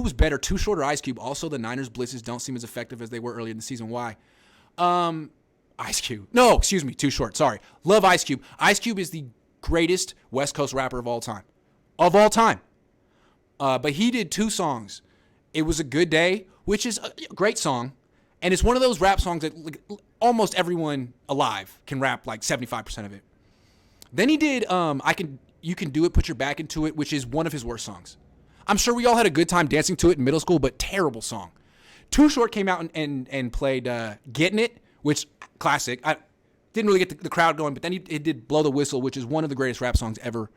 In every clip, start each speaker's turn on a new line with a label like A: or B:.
A: was better, Too Short or Ice Cube? Also, the Niners blitzes don't seem as effective as they were earlier in the season. Why? Ice Cube. No, excuse me, Too Short. Sorry. Love Ice Cube. Ice Cube is the greatest West Coast rapper of all time. Of all time. But he did 2 songs. It Was a Good Day, which is a great song. And it's one of those rap songs that like, almost everyone alive can rap like 75% of it. Then he did You Can Do It, Put Your Back Into It, which is one of his worst songs. I'm sure we all had a good time dancing to it in middle school, but terrible song. Too Short came out and played Getting It, which classic. I didn't really get the crowd going, but then he did Blow the Whistle, which is one of the greatest rap songs ever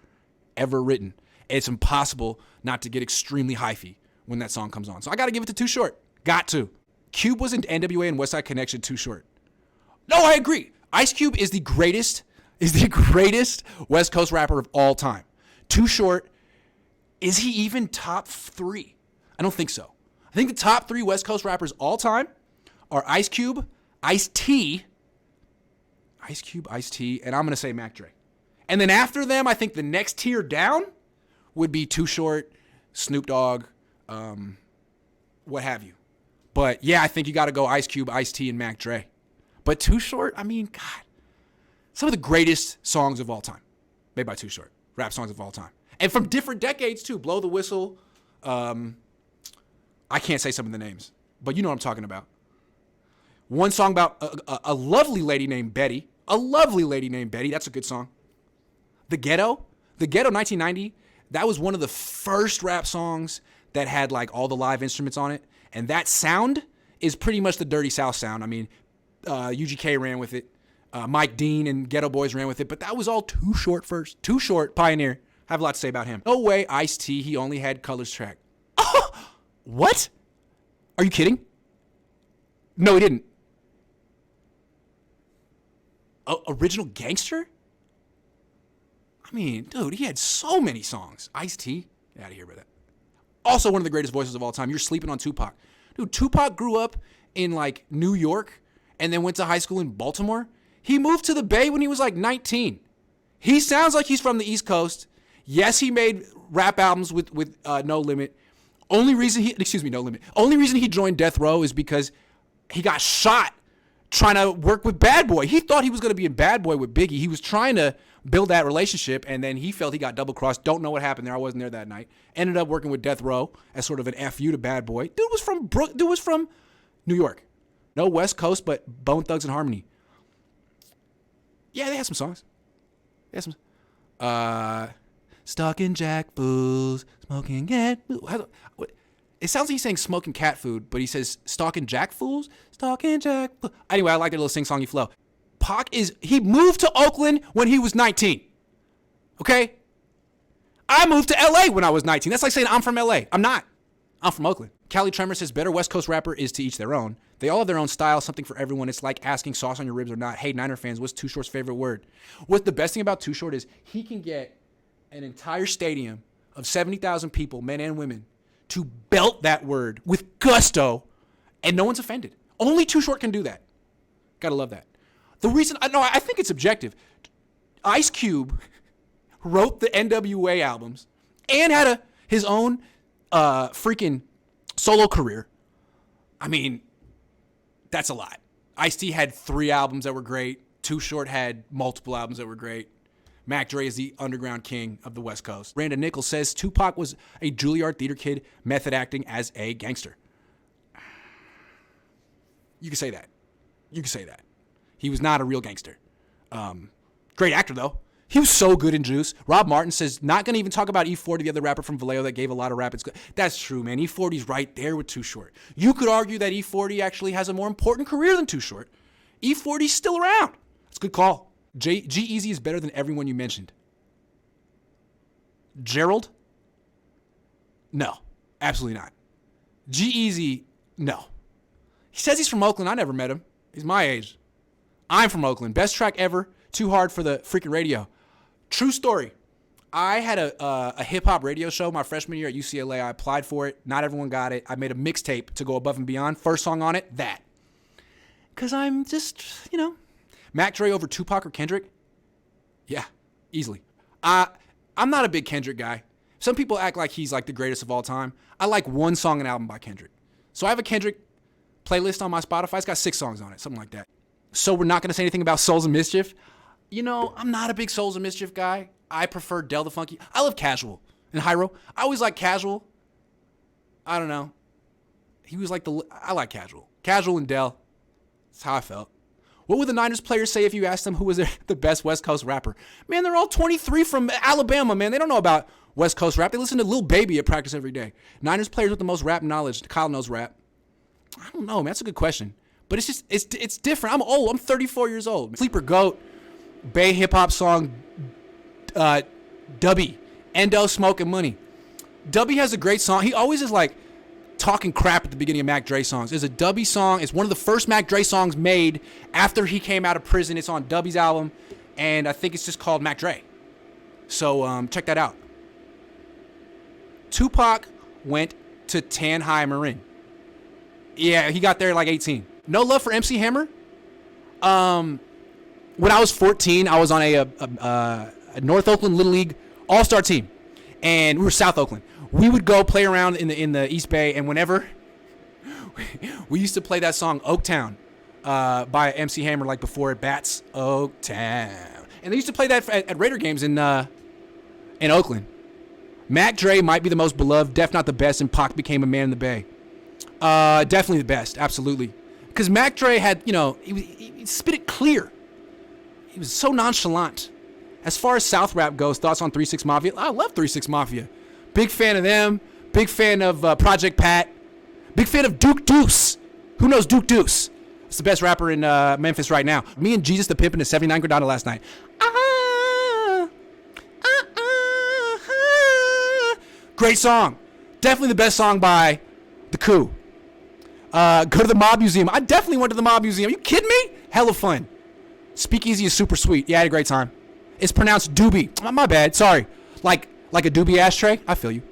A: written. It's impossible not to get extremely hyphy when that song comes on. So I got to give it to Too Short. Got to. Cube was in NWA and West Side Connection. Too Short. No, I agree. Ice Cube is the greatest West Coast rapper of all time. Too Short, is he even top 3? I don't think so. I think the top 3 West Coast rappers all time are Ice Cube, Ice-T, and I'm going to say Mac Dre. And then after them, I think the next tier down would be Too Short, Snoop Dogg, what have you. But yeah, I think you got to go Ice Cube, Ice-T, and Mac Dre. But Too Short, I mean, God, some of the greatest songs of all time made by Too Short, rap songs of all time. And from different decades, too. Blow the Whistle. I can't say some of the names, but you know what I'm talking about. One song about a lovely lady named Betty. A lovely lady named Betty. That's a good song. The Ghetto, 1990, that was one of the first rap songs that had like all the live instruments on it. And that sound is pretty much the Dirty South sound. I mean, UGK ran with it. Mike Dean and Ghetto Boys ran with it. But that was all Too Short first. Too Short, pioneer. I have a lot to say about him. No way, Ice-T, he only had Colors track. Oh, what? Are you kidding? No, he didn't. Original Gangster? I mean, dude, he had so many songs. Ice-T, get out of here with that. Also one of the greatest voices of all time. You're sleeping on Tupac. Dude, Tupac grew up in like New York and then went to high school in Baltimore. He moved to the Bay when he was like 19. He sounds like he's from the East Coast. Yes, he made rap albums with No Limit. Only reason he joined Death Row is because he got shot trying to work with Bad Boy. He thought he was going to be in Bad Boy with Biggie. He was trying to build that relationship, and then he felt he got double-crossed. Don't know what happened there. I wasn't there that night. Ended up working with Death Row as sort of an FU to Bad Boy. Dude was from New York. No West Coast, but Bone Thugs and Harmony. Yeah, they had some songs. Stalking Jack Fools, smoking cat food. It sounds like he's saying smoking cat food, but he says stalking Jack Fools, stalking Jack Fools. Anyway, I like that little sing-songy flow. Pac he moved to Oakland when he was 19. Okay? I moved to LA when I was 19. That's like saying I'm from LA. I'm not. I'm from Oakland. Cali Tremor says better West Coast rapper is to each their own. They all have their own style, something for everyone. It's like asking sauce on your ribs or not. Hey, Niner fans, what's Too Short's favorite word? What the best thing about Too Short is he can get an entire stadium of 70,000 people, men and women, to belt that word with gusto, and no one's offended. Only Too Short can do that. Gotta love that. The reason, I think it's objective. Ice Cube wrote the NWA albums and had his own freaking solo career. I mean, that's a lot. Ice-T had 3 albums that were great. Too Short had multiple albums that were great. Mac Dre is the underground king of the West Coast. Randa Nichols says Tupac was a Juilliard theater kid, method acting as a gangster. You can say that. He was not a real gangster. Great actor, though. He was so good in Juice. Rob Martin says, not going to even talk about E40, the other rapper from Vallejo that gave a lot of rap. That's true, man. E40's right there with Too Short. You could argue that E40 actually has a more important career than Too Short. E40's still around. That's a good call. G-Eazy is better than everyone you mentioned. Gerald? No, absolutely not. G-Eazy, no. He says he's from Oakland. I never met him. He's my age. I'm from Oakland. Best track ever. Too hard for the freaking radio. True story. I had a hip-hop radio show my freshman year at UCLA. I applied for it. Not everyone got it. I made a mixtape to go above and beyond. First song on it, that. Because I'm just, Mac Dre over Tupac or Kendrick? Yeah, easily. I'm not a big Kendrick guy. Some people act like he's like the greatest of all time. I like one song and album by Kendrick. So I have a Kendrick playlist on my Spotify. It's got 6 songs on it, something like that. So we're not going to say anything about Souls of Mischief. You know, I'm not a big Souls of Mischief guy. I prefer Del the Funky. I love Casual and Hyro. I always like Casual. I don't know. He was like I like Casual. Casual and Del. That's how I felt. What would the Niners players say if you asked them who was the best West Coast rapper? Man, they're all 23 from Alabama, man. They don't know about West Coast rap. They listen to Lil Baby at practice every day. Niners players with the most rap knowledge. Kyle knows rap. I don't know, man. That's a good question. But it's just, it's different. I'm old. I'm 34 years old. Sleeper Goat, Bay hip hop song, Dubby, Endo, Smoke and Money. Dubby has a great song. He always is like talking crap at the beginning of Mac Dre songs. There's a Dubby song. It's one of the first Mac Dre songs made after he came out of prison. It's on Dubby's album, and I think it's just called Mac Dre. So check that out. Tupac went to Tan Hai Marin. Yeah, he got there at like 18. No love for MC Hammer. When I was 14, I was on a North Oakland Little League All-Star team, and we were South Oakland. We would go play around in the East Bay, and whenever we used to play that song Oaktown by MC Hammer, like before it bats, Oaktown, and they used to play that at Raider games in Oakland. Mac Dre might be the most beloved, def not the best, and Pac became a man in the Bay. Definitely the best, absolutely. Because Mac Dre had, you know, he spit it clear. He was so nonchalant. As far as South rap goes, thoughts on 3 6 Mafia? I love 3 6 Mafia. Big fan of them. Big fan of Project Pat. Big fan of Duke Deuce. Who knows Duke Deuce? It's the best rapper in Memphis right now. Me and Jesus the Pimp in the 79 Gradana last night. Great song. Definitely the best song by The Coup. Go to the Mob Museum. I definitely went to the Mob Museum. Are you kidding me? Hella fun. Speakeasy is super sweet. Yeah, I had a great time. It's pronounced doobie. My bad. Sorry. Like a doobie ashtray. I feel you.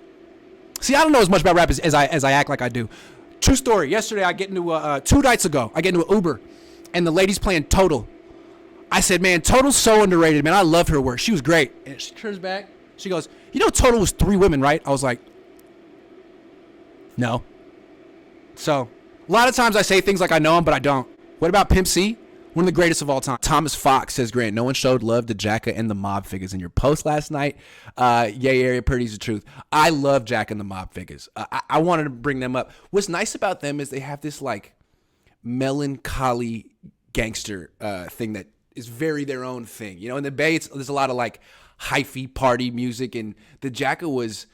A: See, I don't know as much about rap as I act like I do. True story. Yesterday, I get into 2 nights ago, I get into an Uber, and the lady's playing Total. I said, man, Total's so underrated, man. I love her work. She was great. And she turns back. She goes, you know, Total was 3 women, right? I was like, no. So, a lot of times I say things like I know them, but I don't. What about Pimp C? One of the greatest of all time. Thomas Fox says, Grant, no one showed love to Jacka and the Mob Figures in your post last night. Area Purdy's the truth. I love Jacka and the Mob Figures. I wanted to bring them up. What's nice about them is they have this like melancholy gangster thing that is very their own thing. You know, in the Bay, there's a lot of like hyphy party music, and the Jacka was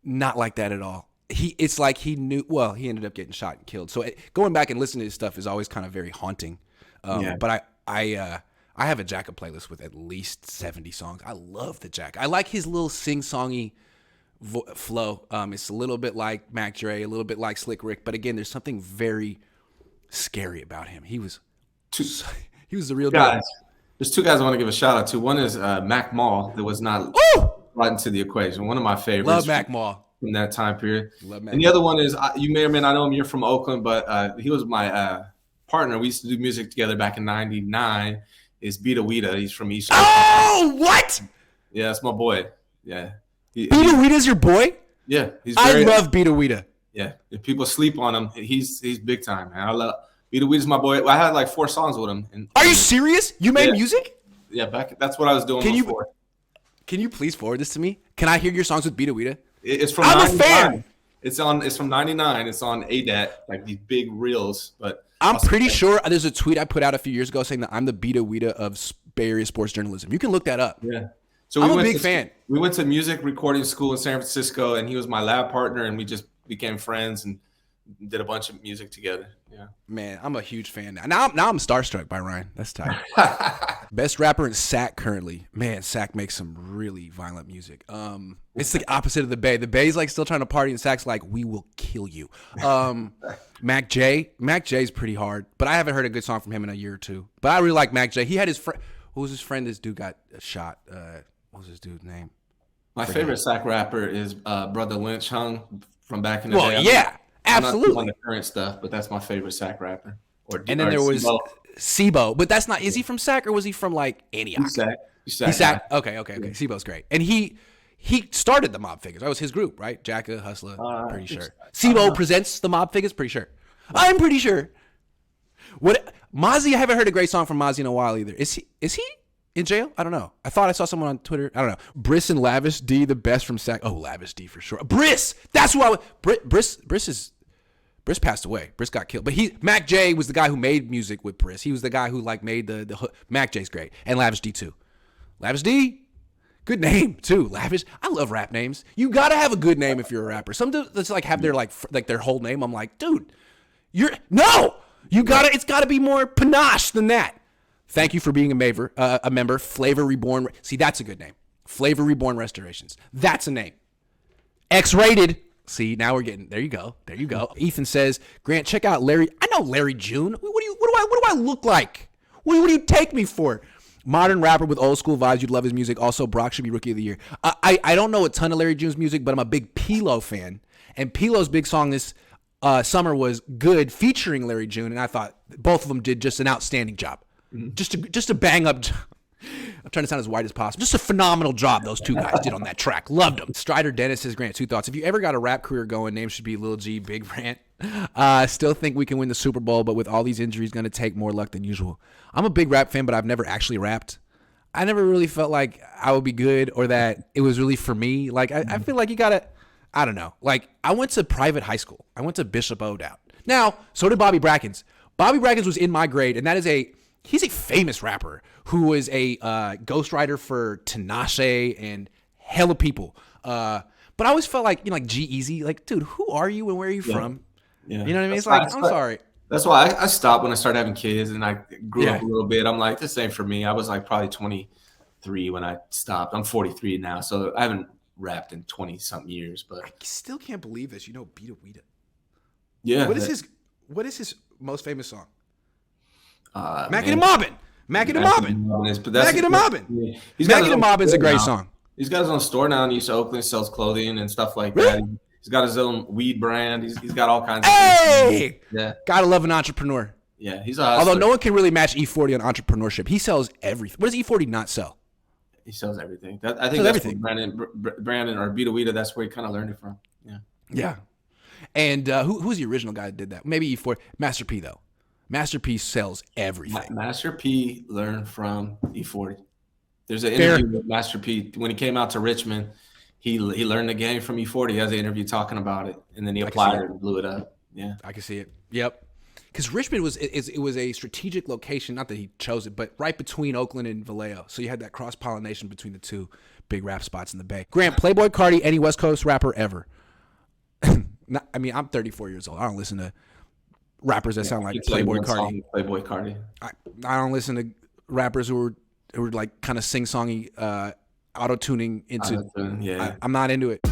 A: not like that at all. It's like he knew. Well, he ended up getting shot and killed. So going back and listening to his stuff is always kind of very haunting. But I have a Jacka playlist with at least 70 songs. I love the Jacka. I like his little sing-songy flow. It's a little bit like Mac Dre, a little bit like Slick Rick, but again, there's something very scary about him. He was the real guy.
B: There's 2 guys I want to give a shout out to. One is Mac Mall, that was not brought into the equation. One of my favorites.
A: Love Mac Mall.
B: From that time period.
A: Love Mac
B: and the other one is, you may or may not know him, you're from Oakland, but he was my partner. We used to do music together back in 99. Is Beta Weeda. He's from East Coast.
A: Oh, what?
B: Yeah, that's my boy. Yeah.
A: Beta Weeda's your boy?
B: Yeah.
A: I love Beta Weeda.
B: Yeah. If people sleep on him, he's big time, man. I love Beta Weeda's my boy. I had like 4 songs with him.
A: Are you serious? You made music?
B: Yeah, that's what I was doing before.
A: Can you please forward this to me? Can I hear your songs with Beta Weeda?
B: It's from 99. A fan. It's from 99. It's on ADAT, like these big reels. But
A: I'm pretty sure there's a tweet I put out a few years ago saying that I'm the Beta Weeda of Bay Area sports journalism. You can look that up.
B: Yeah. So
A: I'm a big fan.
B: We went to music recording school in San Francisco, and he was my lab partner, and we just became friends and did a bunch of music together. Yeah. Man,
A: I'm a huge fan now. Now I'm starstruck by Ryan. That's tight. Best rapper in Sac currently. Man, Sac makes some really violent music. It's the opposite of the Bay. The Bay's like still trying to party, and Sac's like, we will kill you. Mac J's pretty hard, but I haven't heard a good song from him in a year or 2. But I really like Mac J. He had his friend. Who was his friend? This dude got shot. What was this dude's name?
B: My favorite Sac rapper is Brother Lynch Hung from back in the day.
A: Well, yeah. Absolutely.
B: I'm not on the current stuff, but that's my favorite Sac rapper.
A: And then there was Sibo, but that's not. Is he from Sac or was he from like Antioch?
B: He's Sac.
A: Okay. Sebo's great, and he He started the Mob Figures. That was his group, right? Jacka, Hustler, pretty sure.
B: I
A: SIBO presents the Mob Figures, pretty sure. I'm pretty sure. What Mozzie? I haven't heard a great song from Mozzie in a while either. Is he in jail? I don't know. I thought I saw someone on Twitter. I don't know. Briss and Lavish D, the best from Sac. Oh, Lavish D for sure. Briss. That's who I was. Briss passed away. Briss got killed. But Mac J was the guy who made music with Briss. He was the guy who like made the Mac J's great. And Lavish D too. Lavish D, good name too. Lavish. I love rap names. You gotta have a good name if you're a rapper. Some that's like have their like their whole name. I'm like, dude, it's gotta be more panache than that. Thank you for being a member. Flavor Reborn. See, that's a good name. Flavor Reborn Restorations. That's a name. X-rated. See, now we're getting, there you go. Ethan says, Grant, check out Larry. I know Larry June. What do I look like? What do you take me for? Modern rapper with old school vibes. You'd love his music. Also, Brock should be Rookie of the Year. I don't know a ton of Larry June's music, but I'm a big P-Lo fan. And P-Lo's big song this summer was Good, featuring Larry June. And I thought both of them did just an outstanding job. Mm-hmm. Just a bang up. I'm trying to sound as white as possible. Just a phenomenal job those two guys did on that track. Loved them. Strider Dennis says, Grant, 2 thoughts. If you ever got a rap career going, name should be Lil G, Big Rant. Still think we can win the Super Bowl, but with all these injuries, going to take more luck than usual. I'm a big rap fan, but I've never actually rapped. I never really felt like I would be good or that it was really for me. Like, I feel like you got to, I don't know. Like, I went to private high school. I went to Bishop O'Dowd. Now, so did Bobby Brackens. Bobby Brackens was in my grade, and he's a famous rapper who was a ghostwriter for Tinashe and hella people. But I always felt like, like G-Eazy, like, dude, who are you and where are you from?
B: Yeah.
A: You know what I mean? It's like, I'm sorry.
B: That's why I stopped when I started having kids and I grew up a little bit. I'm like, this ain't for me. I was like probably 23 when I stopped. I'm 43 now, so I haven't rapped in 20-something years. But
A: I still can't believe this. Beta Weeda.
B: Yeah.
A: What is his most famous song?
B: Mackin'
A: and Mobbin'. Mackin' and Mobbin'. Mackin' and Mobbin'. Mackin' and Mobbin's a great song.
B: He's got his own store now in East Oakland, sells clothing and stuff like that. He's got his own weed brand. He's got all kinds of things. Yeah.
A: Gotta love an entrepreneur.
B: Yeah, he's a hustler.
A: Although no one can really match E40 on entrepreneurship. He sells everything. What does E40 not sell?
B: He sells everything. I think that's everything. Brandon or Beta Weeda, that's where he kind of learned it from. Yeah.
A: Yeah. And who's the original guy that did that? Maybe E40. Master P, though. Master P sells everything.
B: Master P learned from E40. There's an interview with Master P. When he came out to Richmond, he learned the game from E40. He has an interview talking about it, and then he applied it and blew it up. Yeah.
A: I can see it. Yep. Because Richmond was a strategic location, not that he chose it, but right between Oakland and Vallejo. So you had that cross-pollination between the two big rap spots in the Bay. Grant, Playboy Cardi, any West Coast rapper ever? I'm 34 years old. I don't listen to rappers that sound like Playboy Cardi.
B: Playboy Cardi.
A: I don't listen to rappers who are like kind of sing-songy, auto-tuning into.
B: Yeah.
A: I'm not into it.